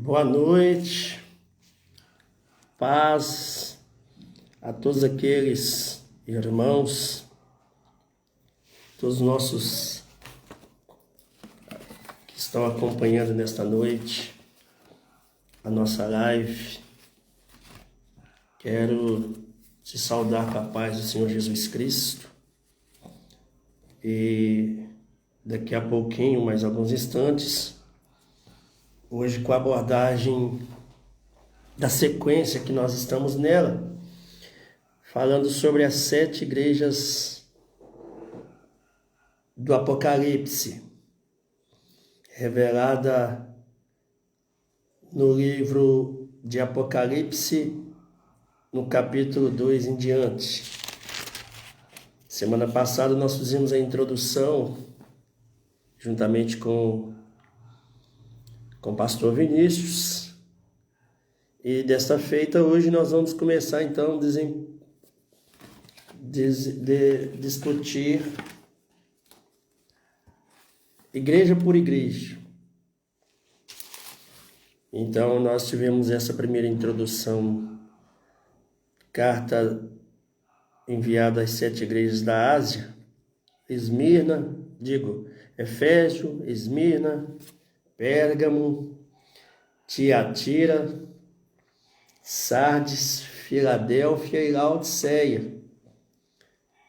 Boa noite, paz a todos aqueles irmãos, todos os nossos que estão acompanhando nesta noite a nossa live. Quero te saudar com a paz do Senhor Jesus Cristo e daqui a pouquinho, mais alguns instantes, hoje com a abordagem da sequência que nós estamos nela, falando sobre as 7 igrejas do Apocalipse, revelada no livro de Apocalipse, no capítulo 2 em diante. Semana passada nós fizemos a introdução, juntamente com o pastor Vinícius, e desta feita hoje nós vamos começar então discutir igreja por igreja. Então nós tivemos essa primeira introdução, carta enviada às 7 igrejas da Ásia, Éfeso, Esmirna, Pérgamo, Tiatira, Sardes, Filadélfia e Laodiceia.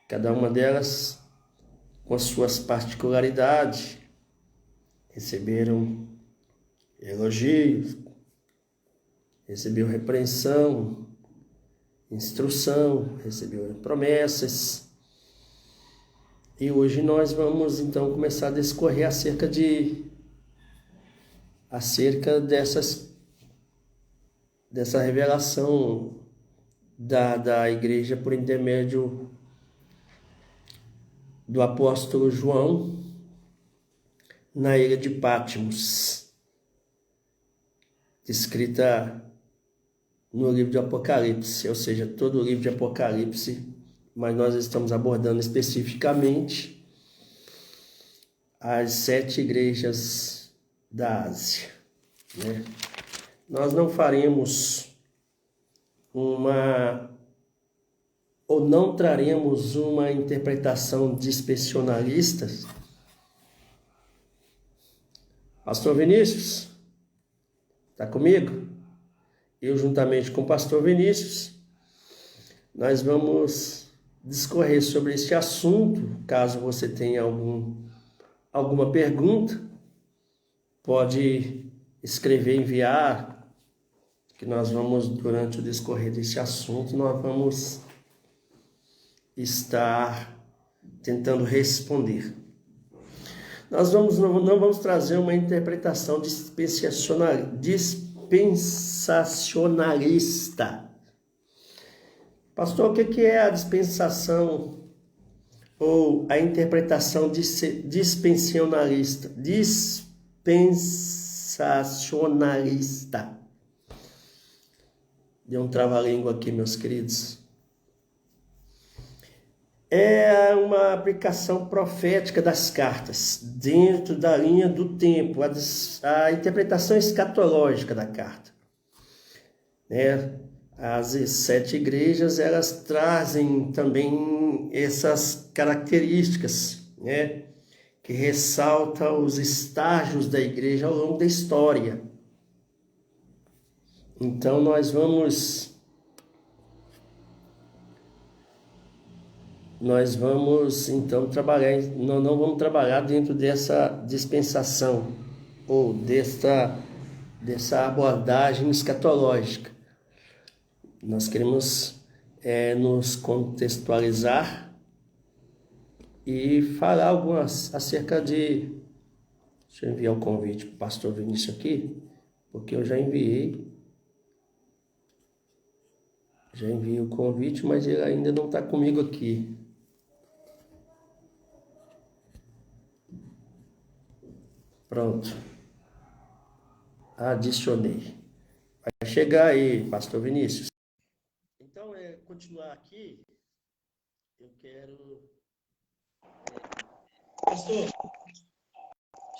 Cada uma delas com as suas particularidades. Receberam elogios, recebeu repreensão, instrução, recebeu promessas. E hoje nós vamos então começar a discorrer acerca dessa revelação da igreja por intermédio do apóstolo João na ilha de Patmos, descrita no livro de Apocalipse, ou seja, todo o livro de Apocalipse, mas nós estamos abordando especificamente as 7 igrejas da Ásia, né? Nós não faremos não traremos uma interpretação dispensacionalista. Pastor Vinícius, está comigo? Eu, juntamente com o pastor Vinícius, nós vamos discorrer sobre este assunto. Caso você tenha alguma pergunta, pode escrever, enviar, que nós vamos, durante o discorrer deste assunto, nós vamos estar tentando responder. Nós não vamos trazer uma interpretação dispensacionalista. Pastor, o que é a dispensação ou a interpretação dispensacionalista? Dispensacionalista. Deu um trava-língua aqui, meus queridos. É uma aplicação profética das cartas, dentro da linha do tempo, a interpretação escatológica da carta, né? As 7 igrejas, elas trazem também essas características, né, que ressaltam os estágios da igreja ao longo da história. Então nós vamos então trabalhar, nós não vamos trabalhar dentro dessa dispensação ou dessa abordagem escatológica. Nós queremos nos contextualizar e falar acerca de... Deixa eu enviar o convite para o pastor Vinícius aqui, porque eu já enviei o convite, mas ele ainda não está comigo aqui. Pronto. Adicionei. Vai chegar aí, pastor Vinícius. Então, continuar aqui, eu quero... Pastor,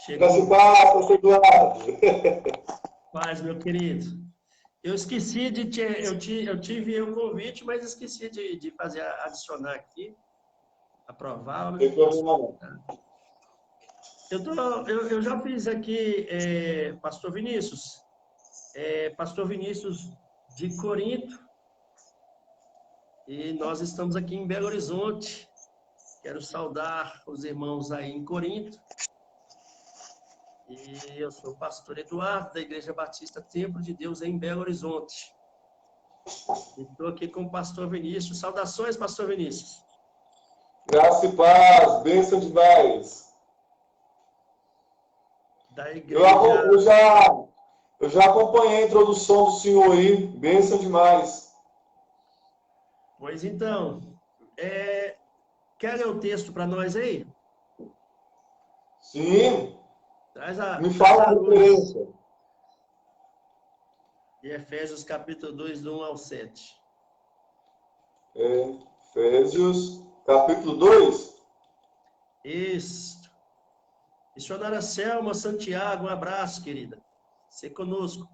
chegou. Pastor Eduardo. Paz, meu querido. Eu esqueci de te, eu tive o convite, mas esqueci de fazer adicionar aqui, aprovar. Não tem problema não. Eu já fiz aqui, Pastor Vinícius, Pastor Vinícius de Corinto, e nós estamos aqui em Belo Horizonte. Quero saudar os irmãos aí em Corinto. E eu sou o pastor Eduardo, da Igreja Batista Templo de Deus em Belo Horizonte. Estou aqui com o pastor Vinícius. Saudações, pastor Vinícius. Graça e paz, bênção demais. Da Eu, igreja. eu já, eu já acompanhei a introdução do senhor aí, bênção demais. Pois então, quer ler o texto para nós aí? Sim, Traz me traz fala a a luz. referência. De Efésios capítulo 2, do 1 ao 7. Efésios, capítulo 2. Isso. Missionária Selma Santiago, um abraço, querida. Você conosco.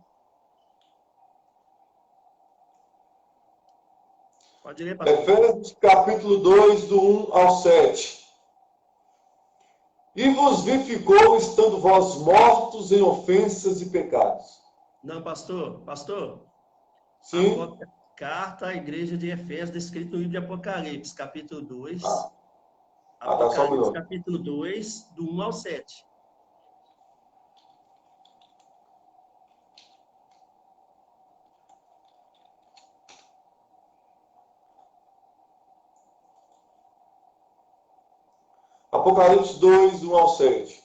Pode ler, pastor. Efésios, capítulo 2, do 1 ao 7. E vos vivificou, estando vós mortos em ofensas e pecados. Não, pastor. Pastor, Sim? carta à igreja de Efésios, descrito no livro de Apocalipse, capítulo 2. Tá, só um Apocalipse, minuto. capítulo 2, do 1 ao 7. Apocalipse 2, do 1 ao 7.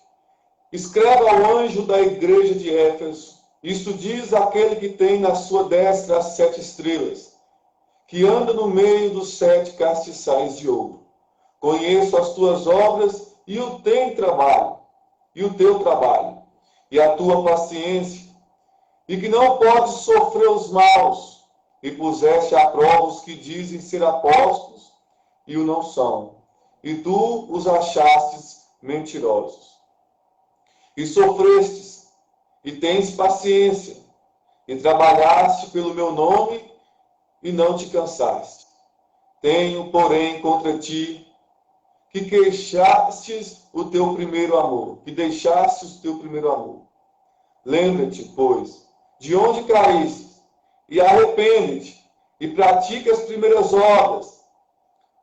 Escreve ao anjo da igreja de Éfeso, isto diz aquele que tem na sua destra as 7 estrelas, que anda no meio dos 7 castiçais de ouro. Conheço as tuas obras e o teu trabalho, e a tua paciência, e que não podes sofrer os maus, e puseste à prova os que dizem ser apóstolos, e o não são, e tu os achastes mentirosos. E sofrestes, e tens paciência, e trabalhaste pelo meu nome, e não te cansaste. Tenho, porém, contra ti, que deixastes o teu primeiro amor. Lembra-te, pois, de onde caíste, e arrepende-te, e pratica as primeiras obras.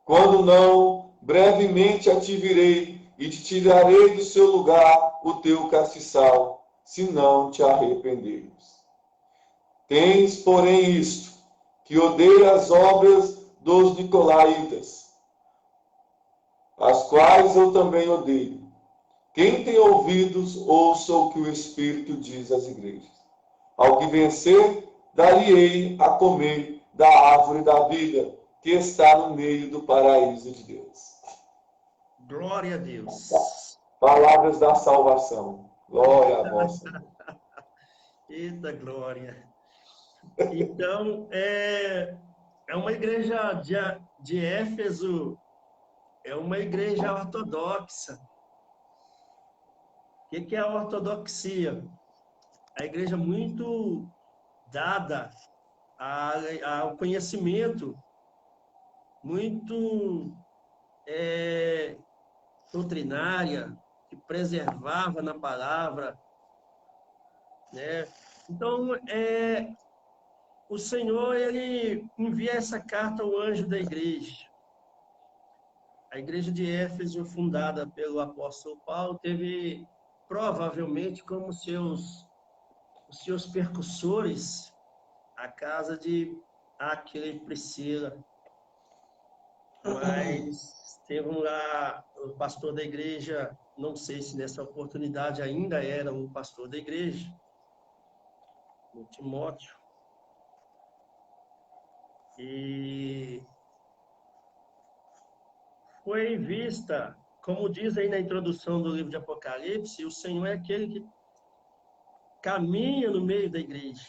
Quando não, brevemente a te virei, e te tirarei do seu lugar o teu castiçal, se não te arrependeres. Tens, porém, isto, que odeia as obras dos nicolaítas, as quais eu também odeio. Quem tem ouvidos, ouça o que o Espírito diz às igrejas. Ao que vencer, dar-lhe-ei a comer da árvore da vida, que está no meio do paraíso de Deus. Glória a Deus. Palavras da salvação. Glória a vós, Senhor. Eita glória. Então, é uma igreja de Éfeso, é uma igreja ortodoxa. O que é a ortodoxia? A igreja muito dada ao conhecimento, muito doutrinária, que preservava na palavra, né? Então, o Senhor, ele envia essa carta ao anjo da igreja. A igreja de Éfeso, fundada pelo apóstolo Paulo, teve provavelmente como os seus percussores a casa de Áquila e Priscila. Mas teve lá o pastor da igreja, não sei se nessa oportunidade ainda era o pastor da igreja, o Timóteo. E foi vista, como diz aí na introdução do livro de Apocalipse, o Senhor é aquele que caminha no meio da igreja.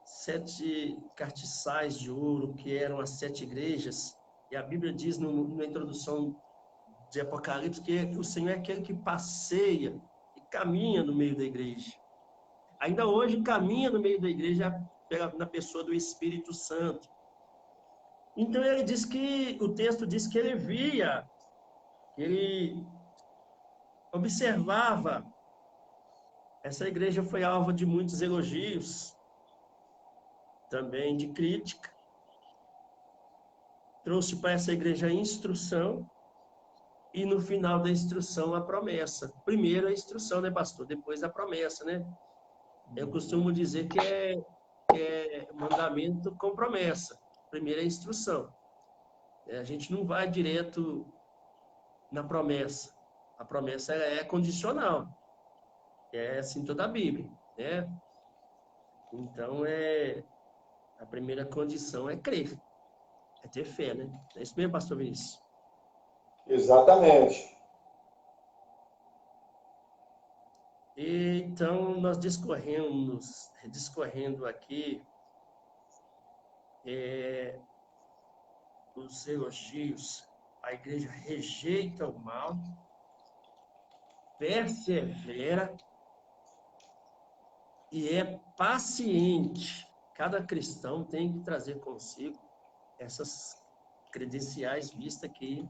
7 castiçais de ouro, que eram as 7 igrejas, e a Bíblia diz na introdução de Apocalipse que o Senhor é aquele que passeia e caminha no meio da igreja. Ainda hoje caminha no meio da igreja na pessoa do Espírito Santo. Então ele diz que, o texto diz que ele via, ele observava, essa igreja foi alvo de muitos elogios, também de crítica, trouxe para essa igreja a instrução, e no final da instrução a promessa. Primeiro a instrução, né, pastor? Depois a promessa, né? Eu costumo dizer que é mandamento com promessa. Primeiro a instrução. A gente não vai direto na promessa. A promessa é condicional. É assim toda a Bíblia, né? Então, a primeira condição é crer. É ter fé, né? É isso mesmo, pastor Vinícius? Exatamente. E, então, nós discorrendo aqui os elogios, a igreja rejeita o mal, persevera e é paciente. Cada cristão tem que trazer consigo essas credenciais vistas aqui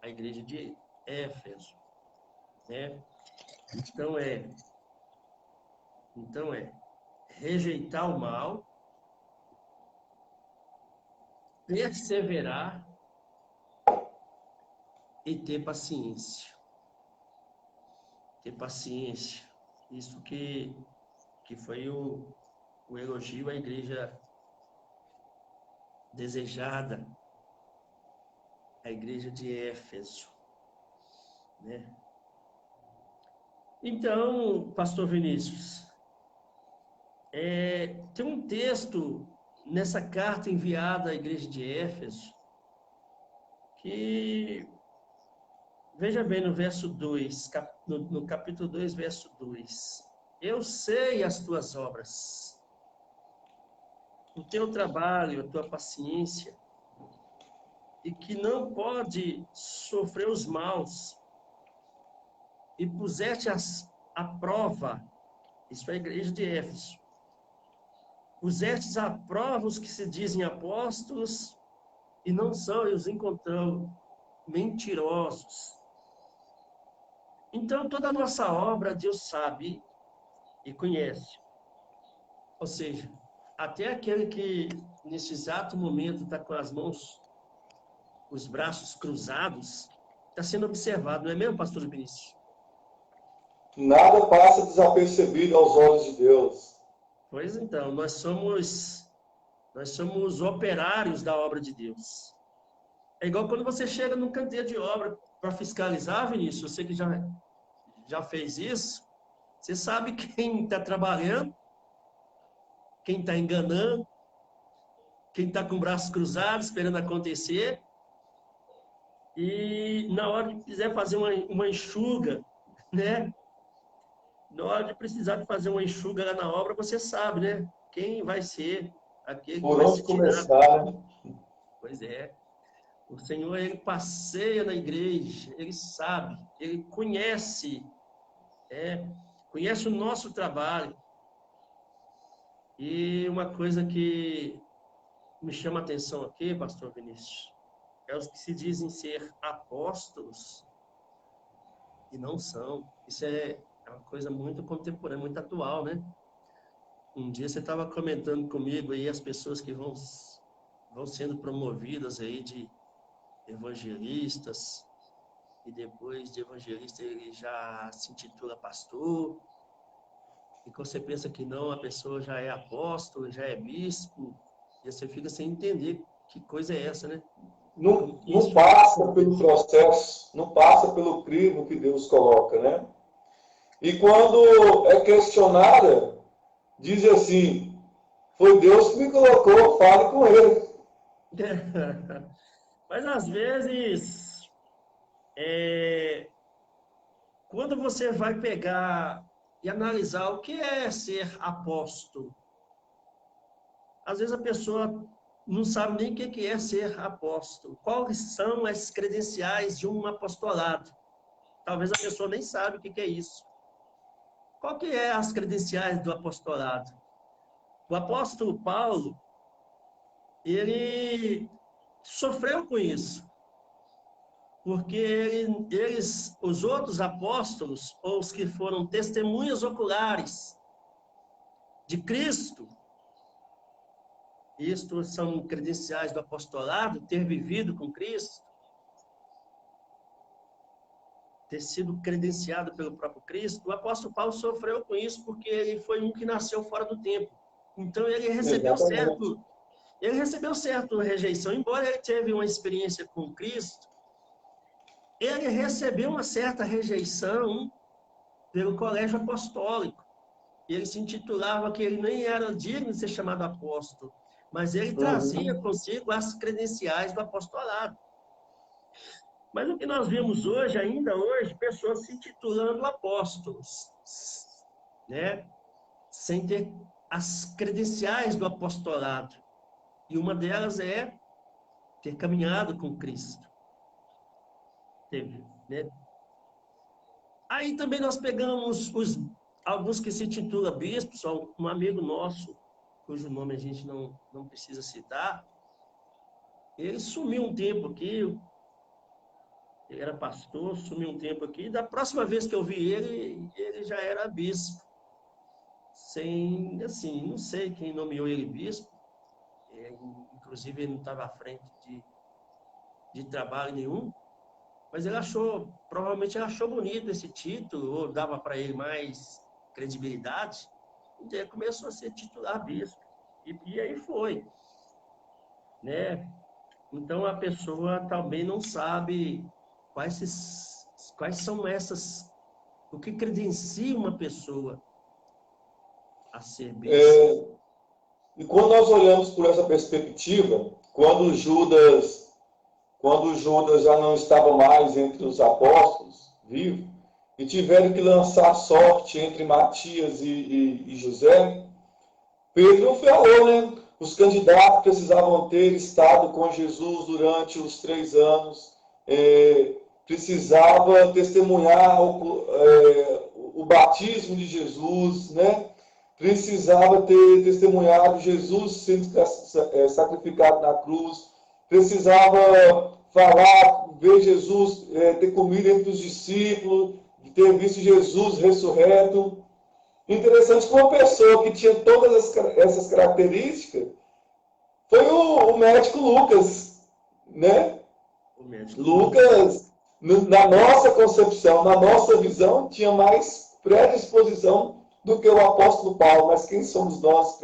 a igreja de Éfeso, né? Então rejeitar o mal, perseverar e ter paciência. Ter paciência. Isso que foi o elogio à igreja desejada, a igreja de Éfeso, né? Então, pastor Vinícius, tem um texto nessa carta enviada à igreja de Éfeso que, veja bem no verso 2, no capítulo 2, verso 2. Eu sei as tuas obras, o teu trabalho, a tua paciência, e que não pode sofrer os maus, e puseste à prova, isso é a igreja de Éfeso, pusestes à prova os que se dizem apóstolos e não são, e os encontrou mentirosos. Então, toda a nossa obra, Deus sabe e conhece. Ou seja, até aquele que, nesse exato momento, está com as mãos, os braços cruzados, está sendo observado, não é mesmo, pastor Vinícius? Nada passa desapercebido aos olhos de Deus. Pois então, nós somos operários da obra de Deus. É igual quando você chega num canteiro de obra para fiscalizar, Vinícius, você que já fez isso, você sabe quem está trabalhando, quem está enganando, quem está com braços cruzados, esperando acontecer. E na hora de quiser fazer uma enxuga, né? Na hora de precisar de fazer uma enxuga lá na obra, você sabe, né? Quem vai ser aquele que Por vai onde ser tirado. começar, né? Pois é. O Senhor, Ele passeia na igreja, Ele sabe, Ele conhece, conhece o nosso trabalho. E uma coisa que me chama a atenção aqui, pastor Vinícius, é os que se dizem ser apóstolos e não são. Isso é uma coisa muito contemporânea, muito atual, né? Um dia você estava comentando comigo aí as pessoas que vão sendo promovidas aí de evangelistas, e depois de evangelista ele já se intitula pastor, e quando você pensa que não, a pessoa já é apóstolo, já é bispo, e você fica sem entender que coisa é essa, né? Não passa pelo processo, não passa pelo crivo que Deus coloca, né? E quando é questionada, diz assim, foi Deus que me colocou, fale com ele. Mas às vezes, quando você vai pegar e analisar o que é ser apóstolo, às vezes a pessoa não sabe nem o que é ser apóstolo. Quais são as credenciais de um apostolado? Talvez a pessoa nem sabe o que é isso. Qual que é as credenciais do apostolado? O apóstolo Paulo, ele sofreu com isso, porque os outros apóstolos, ou os que foram testemunhas oculares de Cristo, isto são credenciais do apostolado, ter vivido com Cristo, ter sido credenciado pelo próprio Cristo. O apóstolo Paulo sofreu com isso porque ele foi um que nasceu fora do tempo. Então ele recebeu Exatamente. certo rejeição, embora ele teve uma experiência com Cristo, ele recebeu uma certa rejeição pelo colégio apostólico. Ele se intitulava que ele nem era digno de ser chamado apóstolo, mas ele trazia consigo as credenciais do apostolado. Mas o que nós vemos hoje, ainda hoje, pessoas se intitulando apóstolos, né? Sem ter as credenciais do apostolado. E uma delas é ter caminhado com Cristo. Teve, né? Aí também nós pegamos alguns que se intitulam bispos, um amigo nosso, cujo nome a gente não precisa citar, ele sumiu um tempo aqui, ele era pastor, sumiu um tempo aqui, e da próxima vez que eu vi ele já era bispo. Sem, assim, não sei quem nomeou ele bispo, inclusive ele não estava à frente de trabalho nenhum, mas ele provavelmente ele achou bonito esse título, ou dava para ele mais credibilidade, e ele começou a ser titular bispo. E aí foi, né? Então a pessoa também não sabe quais são o que credencia uma pessoa a ser bispo. E quando nós olhamos por essa perspectiva, quando Judas já não estava mais entre os apóstolos, vivo, e tiveram que lançar sorte entre Matias e José, Pedro falou, né? Os candidatos precisavam ter estado com Jesus durante os 3 anos, precisava testemunhar o batismo de Jesus, né? Precisava ter testemunhado Jesus sendo sacrificado na cruz, precisava falar, ver Jesus, ter comido entre os discípulos, ter visto Jesus ressurreto. Interessante que uma pessoa que tinha todas essas características foi o médico Lucas, né? O médico Lucas, na nossa concepção, na nossa visão, tinha mais predisposição do que o apóstolo Paulo, mas quem somos nós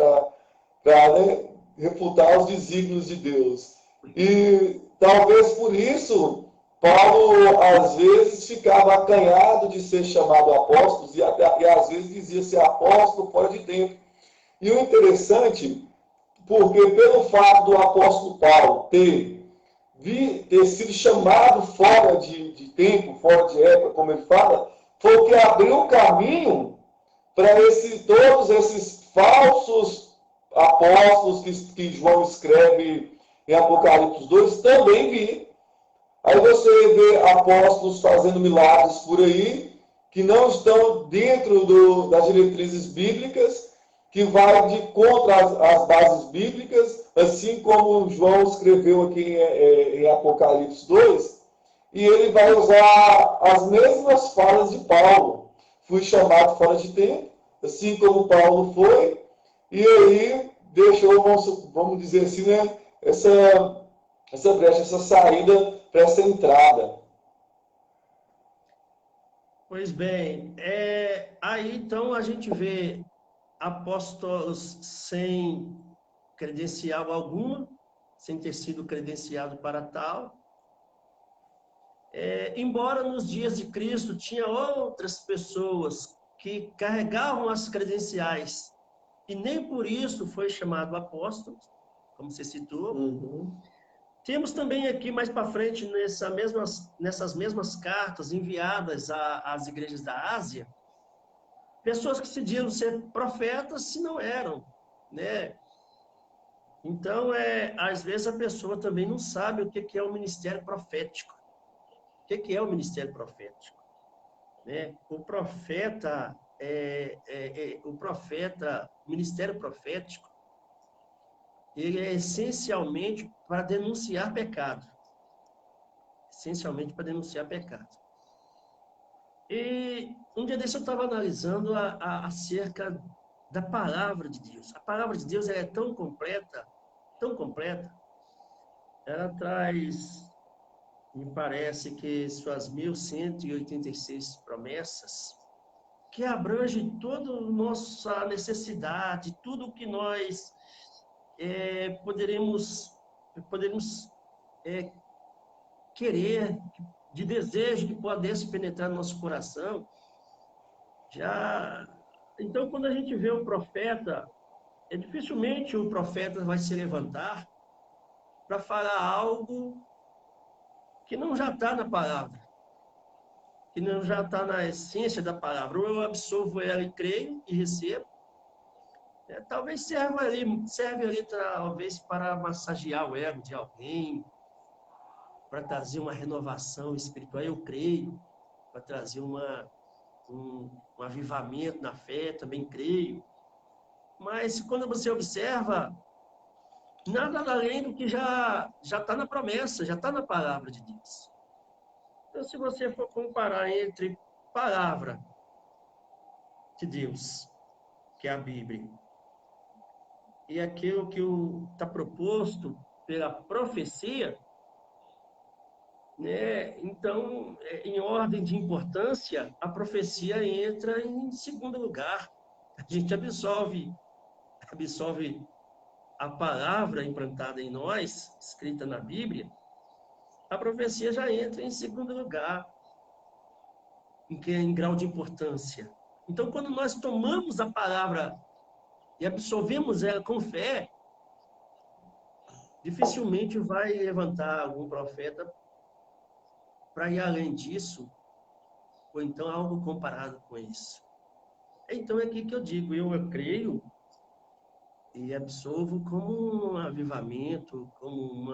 para né, refutar os desígnios de Deus? E talvez por isso Paulo às vezes ficava acanhado de ser chamado apóstolo e às vezes dizia ser apóstolo fora de tempo. E o interessante, porque pelo fato do apóstolo Paulo ter sido chamado fora de tempo, fora de época, como ele fala, foi o que abriu o caminho para todos esses falsos apóstolos que João escreve em Apocalipse 2 também vir. Aí você vê apóstolos fazendo milagres por aí, que não estão dentro das diretrizes bíblicas, que vai de contra as bases bíblicas, assim como João escreveu aqui em Apocalipse 2, e ele vai usar as mesmas falas de Paulo. Fui chamado fora de tempo, assim como Paulo foi, e aí deixou, vamos dizer assim, né, essa brecha, essa saída para essa entrada. Pois bem, aí então a gente vê apóstolos sem credencial alguma, sem ter sido credenciado para tal. Embora nos dias de Cristo tinha outras pessoas que carregavam as credenciais e nem por isso foi chamado apóstolo, como você citou. Temos também aqui mais para frente, nessas mesmas cartas enviadas às igrejas da Ásia, pessoas que se diziam ser profetas se não eram, né? Então, às vezes a pessoa também não sabe o que é o ministério profético. O que é o ministério profético? Né? O profeta, o profeta, o ministério profético, ele é essencialmente para denunciar pecado. Essencialmente para denunciar pecado. E um dia desse eu estava analisando acerca da palavra de Deus. A palavra de Deus ela é tão completa, ela traz, me parece que suas 1186 promessas, que abrange toda a nossa necessidade, tudo que nós poderemos querer, de desejo que pudesse penetrar no nosso coração. Já, então, quando a gente vê o profeta, dificilmente o profeta vai se levantar para falar algo que não já está na palavra, que não já está na essência da palavra. Ou eu absorvo ela e creio e recebo. Talvez serve ali talvez para massagear o ego de alguém, para trazer uma renovação espiritual, eu creio, para trazer um avivamento na fé, também creio. Mas quando você observa, nada além do que já está na promessa, já está na palavra de Deus. Então, se você for comparar entre palavra de Deus, que é a Bíblia, e aquilo que está proposto pela profecia, né? Então, em ordem de importância, a profecia entra em segundo lugar. A gente absorve a palavra implantada em nós, escrita na Bíblia, a profecia já entra em segundo lugar, em grau de importância. Então, quando nós tomamos a palavra e absorvemos ela com fé, dificilmente vai levantar algum profeta para ir além disso, ou então algo comparado com isso. Então, é aqui que eu digo, eu creio e absolvo como um avivamento, como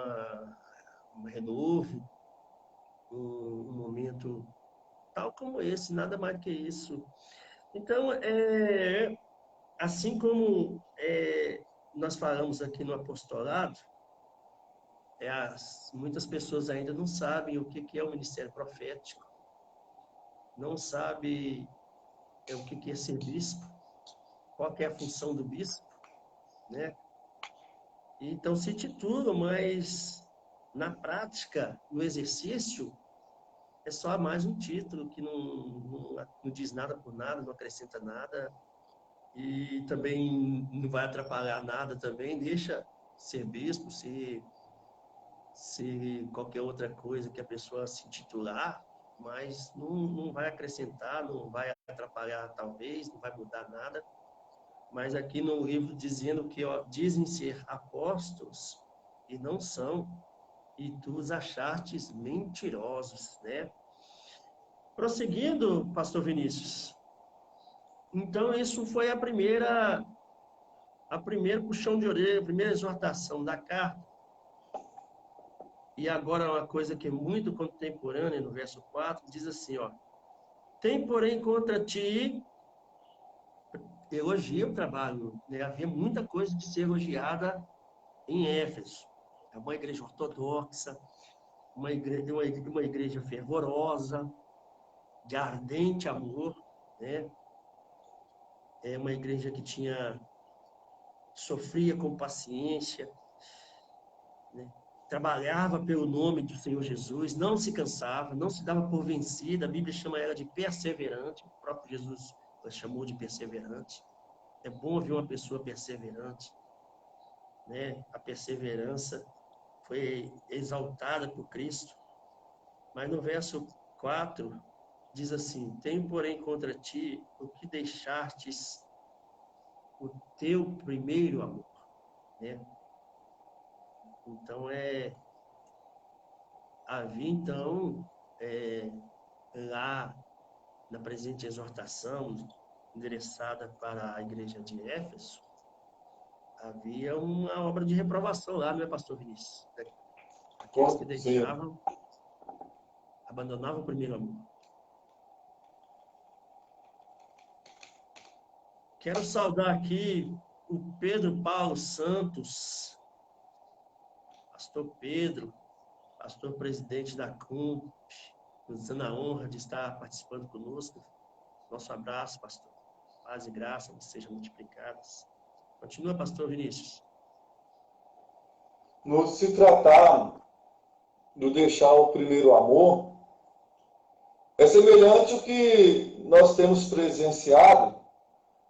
um renovo, um momento tal como esse, nada mais do que isso. Então, assim como nós falamos aqui no apostolado, muitas pessoas ainda não sabem o que é o ministério profético, não sabem o que é ser bispo, qual é a função do bispo, né? Então se titulam, mas na prática, no exercício, é só mais um título que não diz nada por nada, não acrescenta nada e também não vai atrapalhar nada também, deixa ser bispo, ser qualquer outra coisa que a pessoa se titular, mas não vai acrescentar, não vai atrapalhar talvez, não vai mudar nada. Mas aqui no livro dizendo que dizem ser apóstolos e não são, e tu os achastes mentirosos, né? Prosseguindo, pastor Vinícius. Então, isso foi a primeira puxão de orelha, a primeira exortação da carta. E agora uma coisa que é muito contemporânea, no verso 4, diz assim, ó: tem, porém, contra ti, elogia o trabalho, né? Havia muita coisa de ser elogiada em Éfeso. É uma igreja ortodoxa, uma igreja fervorosa, de ardente amor, né? É uma igreja que sofria com paciência, né? Trabalhava pelo nome do Senhor Jesus, não se cansava, não se dava por vencida. A Bíblia chama ela de perseverante, o próprio Jesus a chamou de perseverante. É bom ver uma pessoa perseverante, né? A perseverança foi exaltada por Cristo. Mas no verso 4 diz assim: tenho, porém, contra ti o que deixastes o teu primeiro amor, né? Então, havia, então, lá na presente exortação, endereçada para a igreja de Éfeso, havia uma obra de reprovação lá, não é, pastor Vinícius? Aqueles que abandonavam o primeiro amor. Quero saudar aqui o Pedro Paulo Santos, pastor Pedro, pastor presidente da CUMP, nos dando a honra de estar participando conosco. Nosso abraço, pastor. Paz e graça sejam multiplicadas. Continua, pastor Vinícius. No se tratar do deixar o primeiro amor, é semelhante ao que nós temos presenciado,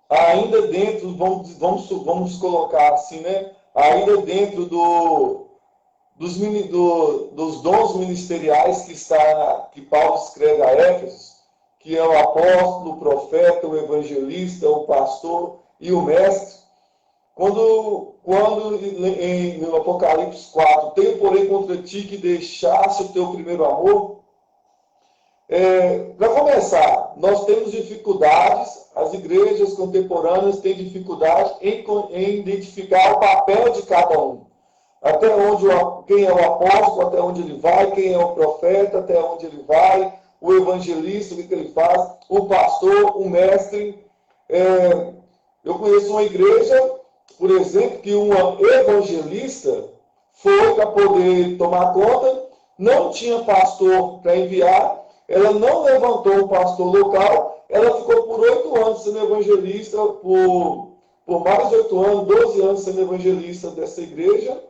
ainda dentro, vamos colocar assim, né? Ainda dentro dos dons ministeriais que Paulo escreve a Éfeso, que é o apóstolo, o profeta, o evangelista, o pastor e o mestre. Quando no Apocalipse 4, tenho porém contra ti que deixasse o teu primeiro amor. Para começar, nós temos dificuldades, as igrejas contemporâneas têm dificuldade em identificar o papel de cada um. Até onde quem é o apóstolo, até onde ele vai, quem é o profeta, até onde ele vai, o evangelista, o que ele faz, o pastor, o mestre. Eu conheço uma igreja, por exemplo, que uma evangelista foi para poder tomar conta, não tinha pastor para enviar, ela não levantou um pastor local, ela ficou por 8 anos sendo evangelista, por mais de 8 anos, 12 anos sendo evangelista dessa igreja,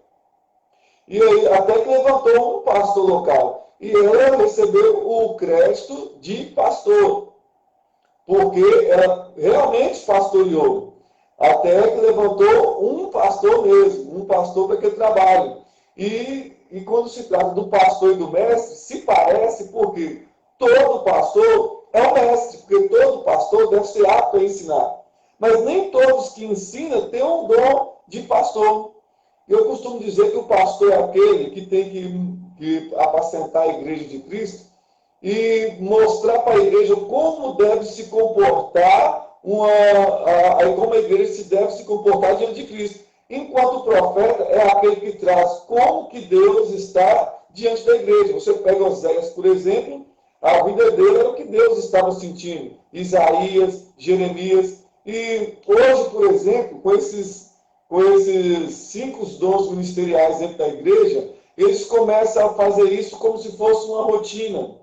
e aí, até que levantou um pastor local. E ela recebeu o crédito de pastor, porque ela realmente pastoreou. Até que levantou um pastor mesmo, um pastor para aquele trabalho. E quando se trata do pastor e do mestre, se parece porque todo pastor é um mestre, porque todo pastor deve ser apto a ensinar. Mas nem todos que ensinam têm um dom de pastor. Eu costumo dizer que o pastor é aquele que tem que apacentar a igreja de Cristo e mostrar para a igreja como deve se comportar, como a igreja deve se comportar diante de Cristo. Enquanto o profeta é aquele que traz como que Deus está diante da igreja. Você pega Oséias, por exemplo, a vida dele era o que Deus estava sentindo. Isaías, Jeremias. E hoje, por exemplo, com esses 5 dons ministeriais dentro da igreja, eles começam a fazer isso como se fosse uma rotina.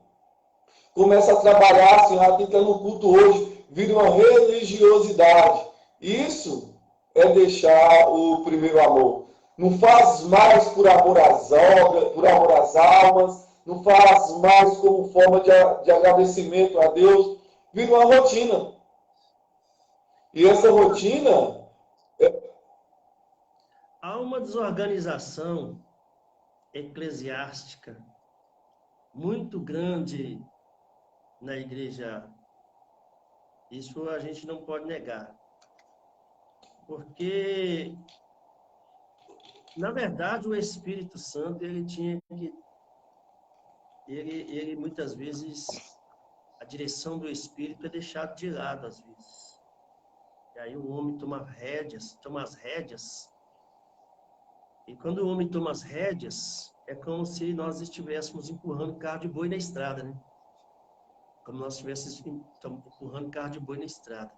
Começa a trabalhar assim, tem que estar no culto hoje, vira uma religiosidade. Isso é deixar o primeiro amor. Não faz mais por amor às obras, por amor às almas, não faz mais como forma de agradecimento a Deus, vira uma rotina. E essa rotina Há uma desorganização eclesiástica muito grande na igreja. Isso a gente não pode negar. Porque, na verdade, o Espírito Santo, ele tinha que... Ele muitas vezes, a direção do Espírito é deixada de lado, às vezes. E aí o homem toma as rédeas. E quando o homem toma as rédeas, é como se nós estivéssemos empurrando carro de boi na estrada, né? Como nós estivéssemos empurrando carro de boi na estrada.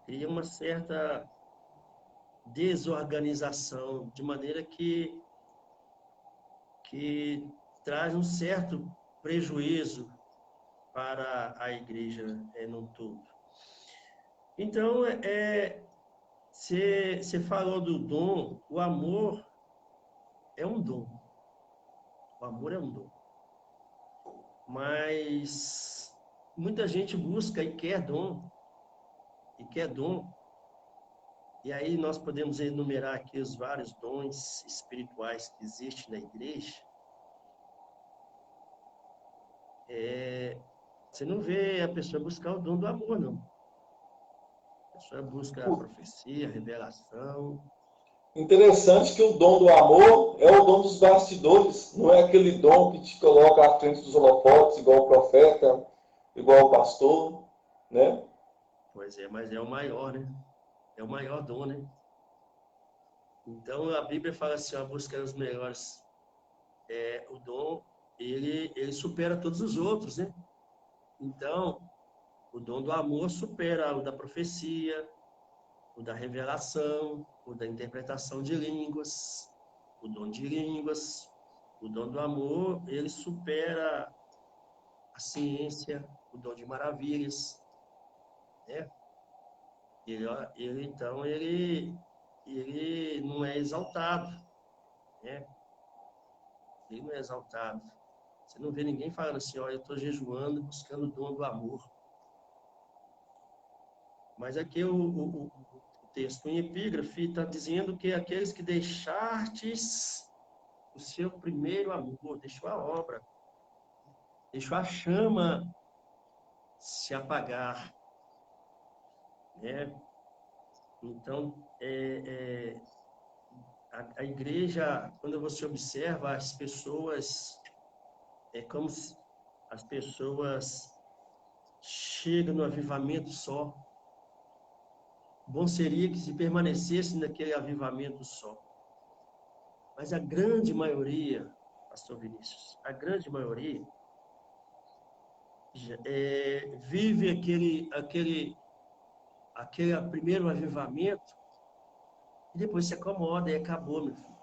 Cria uma certa desorganização, de maneira que traz um certo prejuízo para a igreja no todo. Então, você falou do dom, o amor é um dom. O amor é um dom. Mas muita gente busca e quer dom. E aí nós podemos enumerar aqui os vários dons espirituais que existem na igreja. Você não vê a pessoa buscar o dom do amor, não. A pessoa busca a profecia, a revelação. Interessante que o dom do amor é o dom dos bastidores, não é aquele dom que te coloca à frente dos holofotes, igual o profeta, igual o pastor, né? Pois é, mas é o maior, né? É o maior dom, né? Então, a Bíblia fala assim, buscar os melhores. O dom, ele supera todos os outros, né? Então, o dom do amor supera o da profecia, o da revelação, o da interpretação de línguas, o dom de línguas, o dom do amor, ele supera a ciência, o dom de maravilhas, né? Então, ele não é exaltado, né? Ele não é exaltado. Você não vê ninguém falando assim, ó, eu estou jejuando, buscando o dom do amor. Mas aqui o texto em epígrafe está dizendo que aqueles que deixastes o seu primeiro amor, deixou a obra, deixou a chama se apagar, né? Então, a igreja, quando você observa as pessoas, é como se as pessoas chegam no avivamento só. Bom seria que se permanecesse naquele avivamento só. Mas a grande maioria, pastor Vinícius, a grande maioria vive aquele primeiro avivamento e depois se acomoda e acabou, meu filho.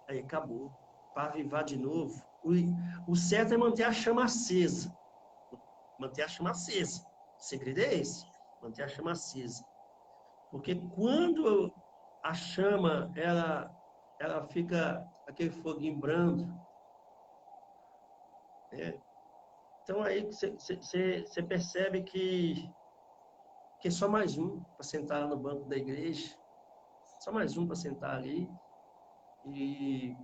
Aí acabou. Para avivar de novo, o certo é manter a chama acesa. Manter a chama acesa. O segredo é esse, manter a chama acesa. Porque quando a chama, ela fica aquele foguinho brando, né? Então aí você percebe que é só mais um para sentar lá no banco da igreja, só mais um para sentar ali e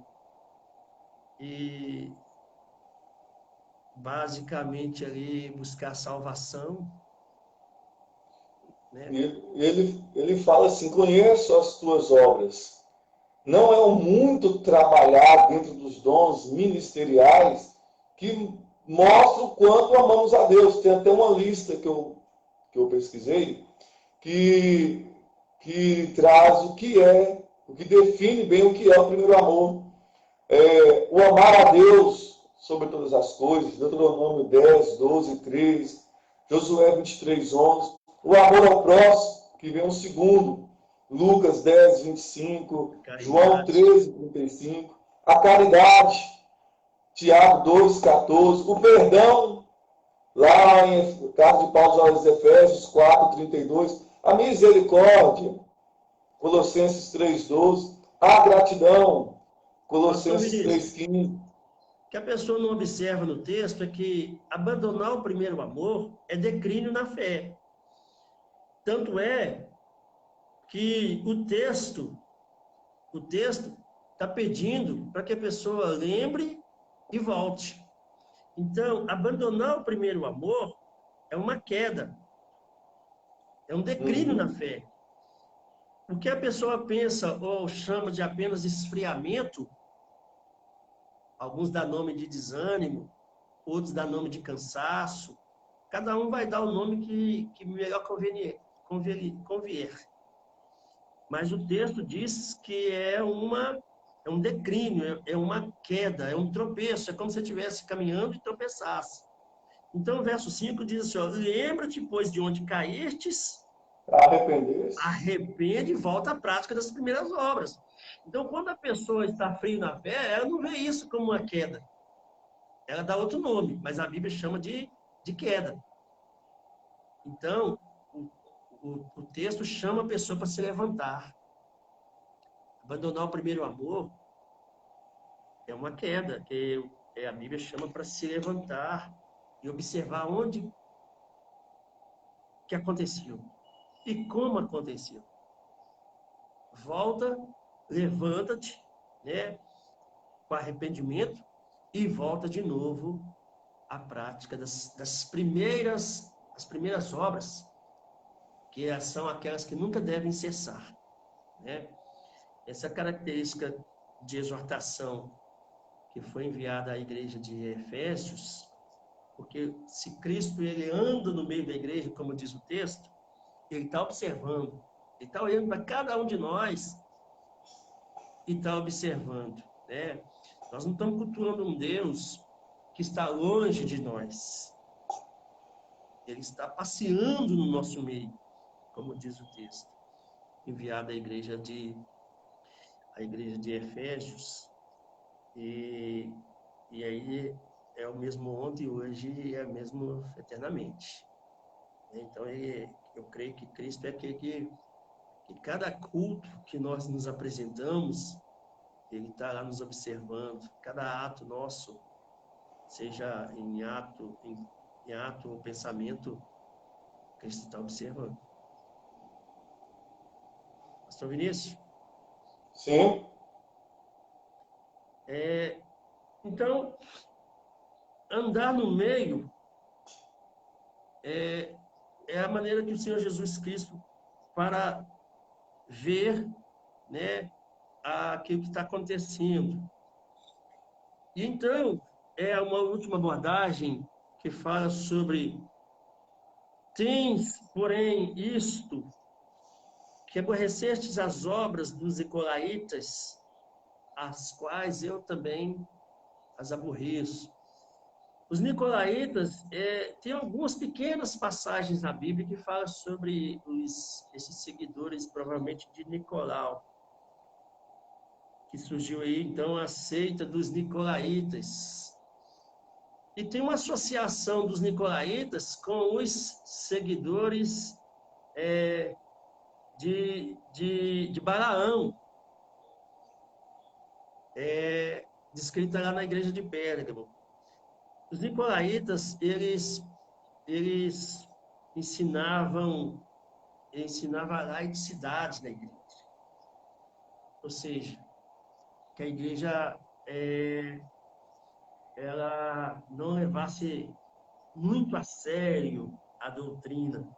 basicamente ali buscar salvação, né? Ele fala assim: conheço as tuas obras. Não é o muito trabalhar dentro dos dons ministeriais que mostra o quanto amamos a Deus. Tem até uma lista que eu pesquisei que traz o que define bem o que é o primeiro amor. O amar a Deus sobre todas as coisas, Deuteronômio 10, 12, 3, Josué 23, 11. O amor ao próximo, que vem um segundo, Lucas 10, 25, João 13, 35. A caridade, Tiago 2, 14. O perdão, lá em carta de Paulo aos Efésios 4, 32. A misericórdia, Colossenses 3, 12. A gratidão, Colossenses 3, 15. O que a pessoa não observa no texto é que abandonar o primeiro amor é declínio na fé. Tanto é que o texto está pedindo para que a pessoa lembre e volte. Então, abandonar o primeiro amor é uma queda, é um declínio na fé. O que a pessoa pensa ou chama de apenas esfriamento, alguns dão nome de desânimo, outros dão nome de cansaço, cada um vai dar o nome que melhor convier. Mas o texto diz que é um declínio, é uma queda, é um tropeço, é como se você estivesse caminhando e tropeçasse. Então, o verso 5 diz assim, ó, lembra-te, pois, de onde caístes, arrepende e volta à prática das primeiras obras. Então, quando a pessoa está fria na fé, ela não vê isso como uma queda. Ela dá outro nome, mas a Bíblia chama de queda. Então, o texto chama a pessoa para se levantar. Abandonar o primeiro amor é uma queda, que a Bíblia chama para se levantar e observar onde que aconteceu e como aconteceu. Volta, levanta-te, né, com arrependimento e volta de novo à prática das primeiras obras, que são aquelas que nunca devem cessar, né? Essa característica de exortação que foi enviada à igreja de Efésios, porque se Cristo ele anda no meio da igreja, como diz o texto, ele está observando, ele está olhando para cada um de nós e está observando, né? Nós não estamos cultuando um Deus que está longe de nós. Ele está passeando no nosso meio, como diz o texto. enviado à igreja de Efésios, e, e aí é o mesmo ontem, hoje e é o mesmo eternamente. Então, eu creio que Cristo é aquele que cada culto que nós nos apresentamos, ele está lá nos observando. Cada ato nosso, seja em ato ou pensamento, Cristo está observando. Pastor Vinícius? Sim. Então, andar no meio é a maneira que o Senhor Jesus Cristo para ver, né, aquilo que está acontecendo. E então, é uma última abordagem que fala sobre: tens, porém, isto, que aborrecestes as obras dos nicolaítas, as quais eu também as aborreço. Os nicolaítas, tem algumas pequenas passagens na Bíblia que falam sobre esses seguidores, provavelmente de Nicolau, que surgiu aí, então, a seita dos nicolaítas. E tem uma associação dos nicolaítas com os seguidores de Balaão, descrita lá na igreja de Pérgamo. Os nicolaítas, eles ensinavam a laicidade na igreja. Ou seja, que a igreja ela não levasse muito a sério a doutrina,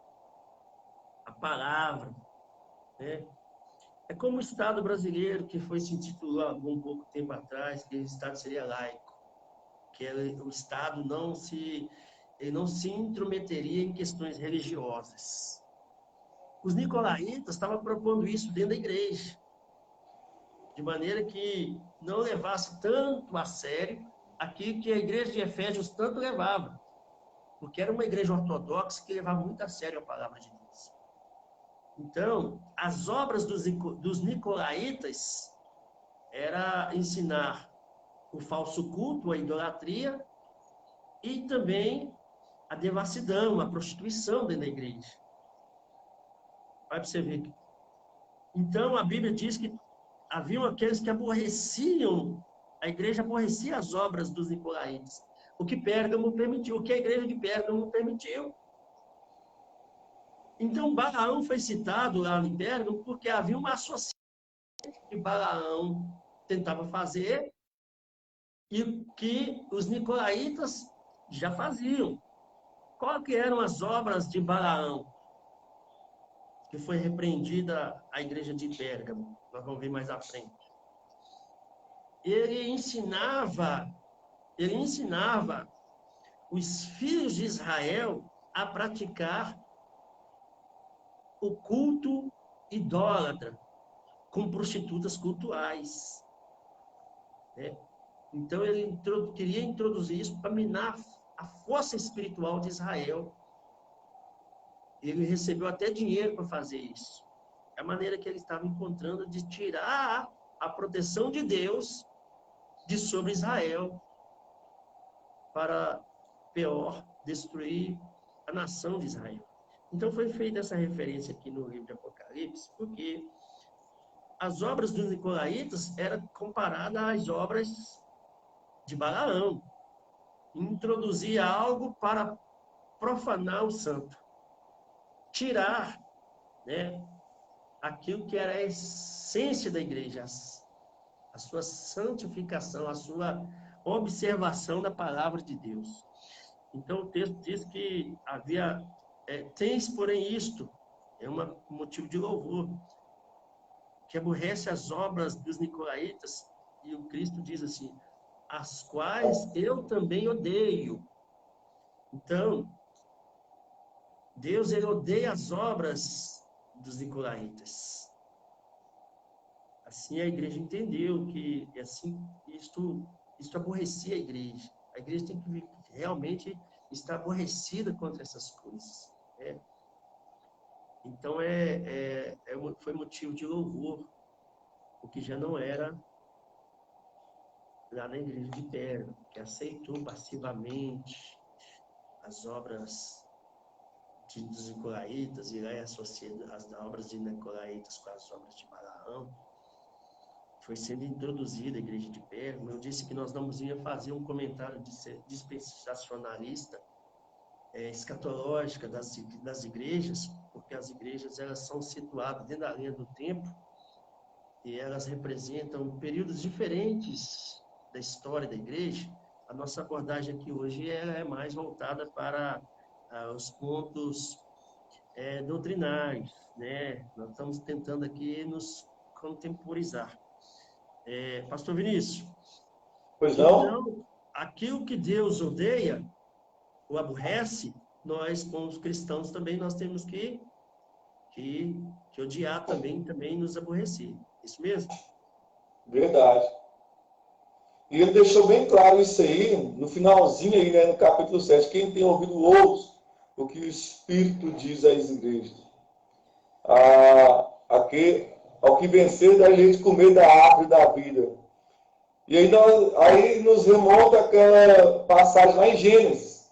a palavra, né? É como o Estado brasileiro, que foi se intitulou há um pouco tempo atrás, que o Estado seria laico, que o Estado ele não se intrometeria em questões religiosas. Os nicolaítas estavam propondo isso dentro da igreja, de maneira que não levasse tanto a sério aquilo que a igreja de Efésios tanto levava, porque era uma igreja ortodoxa que levava muito a sério a palavra de Deus. Então, as obras dos nicolaítas era ensinar o falso culto, a idolatria, e também a devassidão, a prostituição dentro da igreja. Vai para você ver. Então, a Bíblia diz que haviam aqueles que aborreciam, a igreja aborrecia as obras dos nicolaítas, o que Pérgamo permitiu, o que a igreja de Pérgamo permitiu. Então, Balaão foi citado lá em Pérgamo porque havia uma associação que Balaão tentava fazer e que os nicolaítas já faziam. Qual que eram as obras de Balaão, que foi repreendida a igreja de Pérgamo? Nós vamos ver mais à frente. Ele ensinava os filhos de Israel a praticar o culto idólatra com prostitutas cultuais, né? Então, ele queria introduzir isso para minar a força espiritual de Israel. Ele recebeu até dinheiro para fazer isso. É a maneira que ele estava encontrando de tirar a proteção de Deus de sobre Israel, para, pior, destruir a nação de Israel. Então, foi feita essa referência aqui no livro de Apocalipse, porque as obras dos nicolaítas eram comparadas às obras de Balaão. Introduzir algo para profanar o santo. Tirar, né, aquilo que era a essência da igreja, a sua santificação, a sua observação da palavra de Deus. Então, o texto diz que tens, porém, isto, é um motivo de louvor, que aborrece as obras dos nicolaítas, e o Cristo diz assim, as quais eu também odeio. Então, Deus, ele odeia as obras dos nicolaítas. Assim a igreja entendeu que assim isto aborrecia a igreja. A igreja tem que realmente estar aborrecida contra essas coisas, né? Então, foi motivo de louvor, o que já não era lá na igreja de Pérgamo, que aceitou passivamente as obras dos nicolaítas, e lá associando as obras de nicolaítas com as obras de Balaão. Foi sendo introduzida a igreja de Pérgamo. Eu disse que nós não íamos fazer um comentário dispensacionalista, escatológica das igrejas, porque as igrejas elas são situadas dentro da linha do tempo e elas representam períodos diferentes da história da igreja. A nossa abordagem aqui hoje é mais voltada para os pontos doutrinários, né? Nós estamos tentando aqui nos contemporizar. Pastor Vinícius, Pois não? então, aquilo que Deus odeia ou aborrece, nós, como cristãos, também nós temos que odiar também nos aborrecer. Isso mesmo? Verdade. E ele deixou bem claro isso aí, no finalzinho aí, né, no capítulo 7. Quem tem ouvido, ouça o que o Espírito diz às igrejas. Ao que vencer, dá-lhe de comer da árvore da vida. E aí nos remonta aquela passagem lá em Gênesis,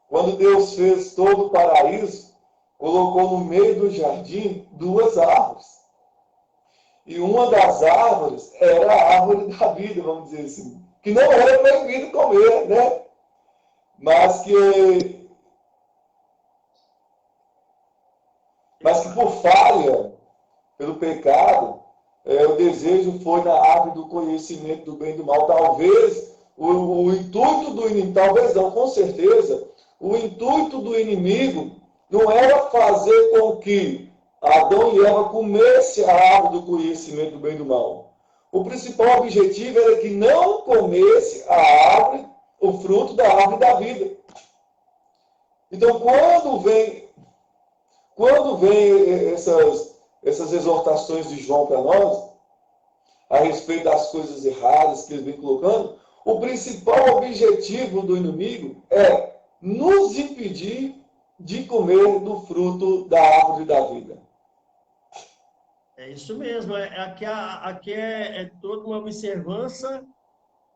quando Deus fez todo o paraíso, colocou no meio do jardim duas árvores. E uma das árvores era a árvore da vida, vamos dizer assim, que não era proibido comer, né? Mas que por falha, pelo pecado, o desejo foi na árvore do conhecimento do bem e do mal. Talvez o intuito do inimigo, talvez não, com certeza, o intuito do inimigo não era fazer com que Adão e Eva comessem a árvore do conhecimento do bem e do mal. O principal objetivo era que não comesse a árvore, o fruto da árvore da vida. Então, quando vem essas exortações de João para nós, a respeito das coisas erradas que ele vem colocando, o principal objetivo do inimigo é nos impedir de comer do fruto da árvore da vida. É isso mesmo. Aqui é toda uma observância,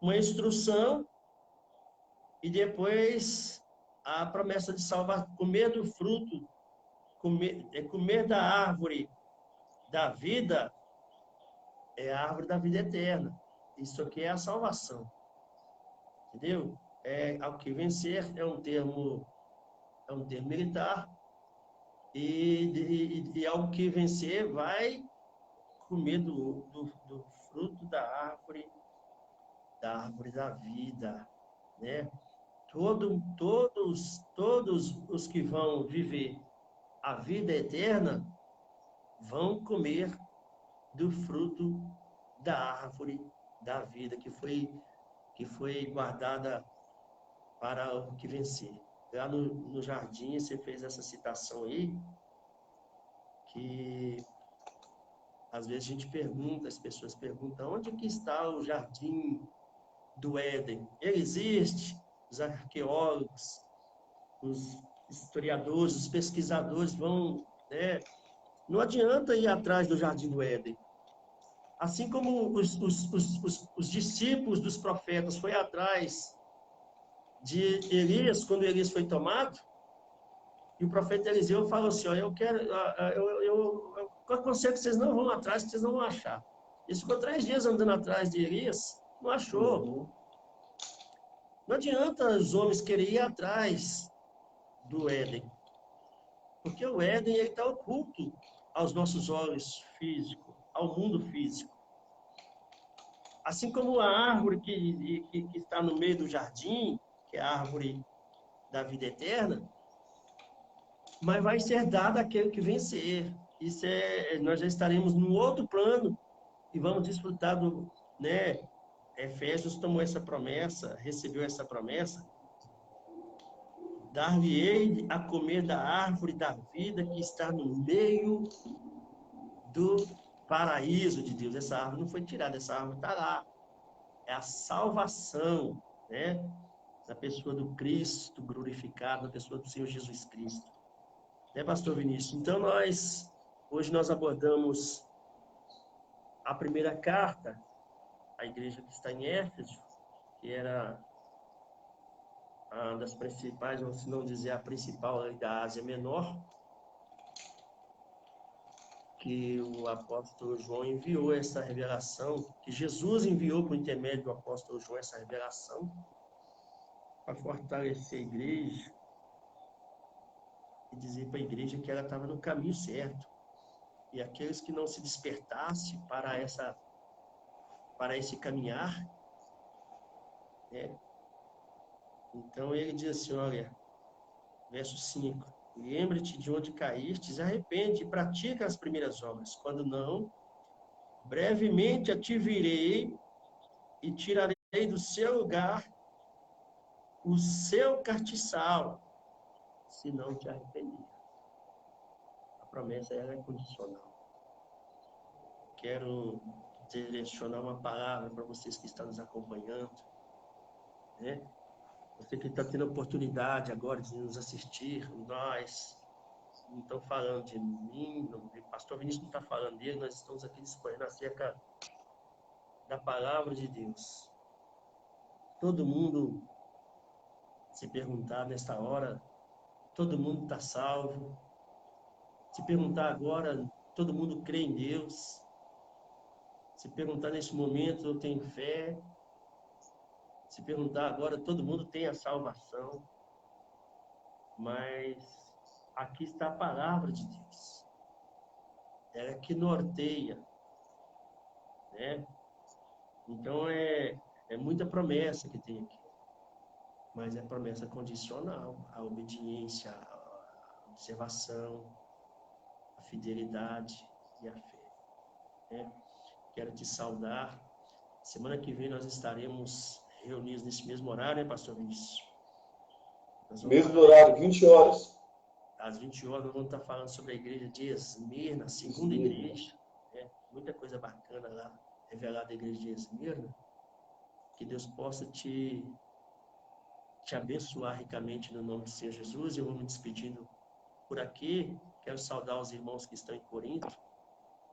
uma instrução, e depois a promessa de salvar, comer do fruto, comer da árvore da vida, é a árvore da vida eterna. Isso aqui é a salvação. Entendeu? Ao que vencer é um termo militar, e ao que vencer vai comer do fruto da árvore da vida, né? Todos os que vão viver a vida eterna vão comer do fruto da árvore da vida que foi guardada para o que vencer. Lá no jardim, você fez essa citação aí, que às vezes a gente pergunta, as pessoas perguntam, onde que está o jardim do Éden? Ele existe? Os arqueólogos, os historiadores, os pesquisadores vão, né? Não adianta ir atrás do jardim do Éden. Assim como os discípulos dos profetas foi atrás de Elias, quando Elias foi tomado, e o profeta Eliseu falou assim, ó, eu aconselho que vocês não vão atrás, que vocês não vão achar. Ele ficou 3 dias andando atrás de Elias, não achou. Uhum. Não adianta os homens quererem ir atrás do Éden, porque o Éden está oculto aos nossos olhos físicos, ao mundo físico. Assim como a árvore que está no meio do jardim, que é a árvore da vida eterna, mas vai ser dado àquele que vencer. Nós já estaremos no outro plano e vamos desfrutar do, né? Efésios tomou essa promessa, recebeu essa promessa, dar-lhe-ei a comer da árvore da vida que está no meio do paraíso de Deus. Essa árvore não foi tirada, essa árvore está lá. É a salvação, né? Da pessoa do Cristo glorificado, da pessoa do Senhor Jesus Cristo. Pastor Vinícius? Então, hoje nós abordamos a primeira carta à igreja que está em Éfeso, que era uma das principais, ou se não dizer a principal da Ásia Menor, que o apóstolo João enviou essa revelação, que Jesus enviou por intermédio do apóstolo João essa revelação, para fortalecer a igreja e dizer para a igreja que ela estava no caminho certo. E aqueles que não se despertassem para esse caminhar, né? Então ele diz assim, olha, verso 5, lembra-te de onde caíste, arrepende e pratica as primeiras obras. Quando não, brevemente a te virei e tirarei do seu lugar o seu castiçal, se não te arrepender. A promessa ela é condicional. Quero direcionar uma palavra para vocês que estão nos acompanhando, né? Você que está tendo a oportunidade agora de nos assistir, nós não estamos falando de mim, o pastor Vinícius não está falando dele, nós estamos aqui discorrendo acerca da palavra de Deus. Todo mundo se perguntar nesta hora, todo mundo está salvo. Se perguntar agora, todo mundo crê em Deus. Se perguntar nesse momento, eu tenho fé. Se perguntar agora, todo mundo tem a salvação. Mas aqui está a palavra de Deus. Ela que norteia, né? Então é muita promessa que tem aqui. Mas é promessa condicional, a obediência, a observação, a fidelidade e a fé, né? Quero te saudar. Semana que vem nós estaremos reunidos nesse mesmo horário, né, pastor Vinícius? Mesmo horário, 20 horas. Às 20 horas nós vamos estar falando sobre a igreja de Esmirna, a segunda igreja, né? Muita coisa bacana lá, revelada a igreja de Esmirna. Que Deus possa te abençoar ricamente no nome do Senhor Jesus. Eu vou me despedindo por aqui. Quero saudar os irmãos que estão em Corinto,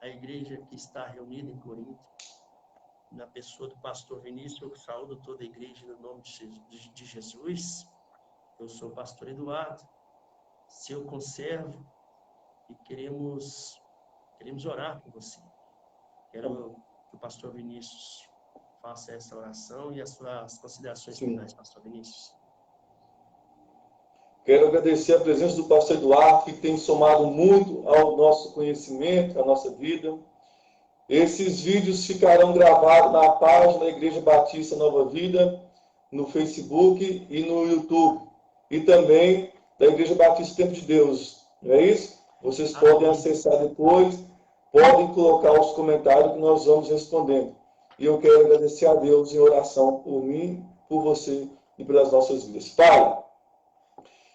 a igreja que está reunida em Corinto, na pessoa do pastor Vinícius. Eu saúdo toda a igreja no nome de Jesus. Eu sou o pastor Eduardo, seu conservo, e queremos orar por você. Quero que o pastor Vinícius faça essa oração e as suas considerações finais, pastor Vinícius. Quero agradecer a presença do pastor Eduardo, que tem somado muito ao nosso conhecimento, à nossa vida. Esses vídeos ficarão gravados na página da Igreja Batista Nova Vida, no Facebook e no YouTube. E também da Igreja Batista Tempo de Deus. Não é isso? Vocês podem acessar depois, podem colocar os comentários que nós vamos respondendo. E eu quero agradecer a Deus em oração por mim, por você e pelas nossas vidas. Pai,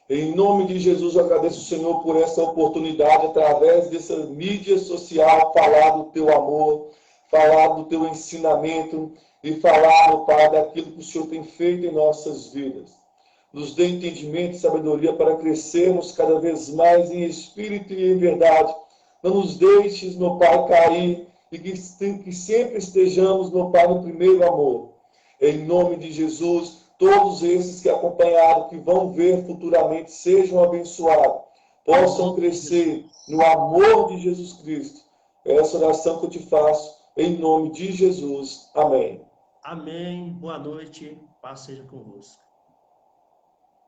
em nome de Jesus, eu agradeço o Senhor por essa oportunidade, através dessa mídia social, falar do teu amor, falar do teu ensinamento e falar, meu Pai, daquilo que o Senhor tem feito em nossas vidas. Nos dê entendimento e sabedoria para crescermos cada vez mais em espírito e em verdade. Não nos deixes, meu Pai, cair e que sempre estejamos, meu Pai, no primeiro amor. Em nome de Jesus, todos esses que acompanharam, que vão ver futuramente, sejam abençoados, possam crescer no amor de Jesus Cristo. É essa oração que eu te faço, em nome de Jesus. Amém. Amém. Boa noite. Paz seja convosco.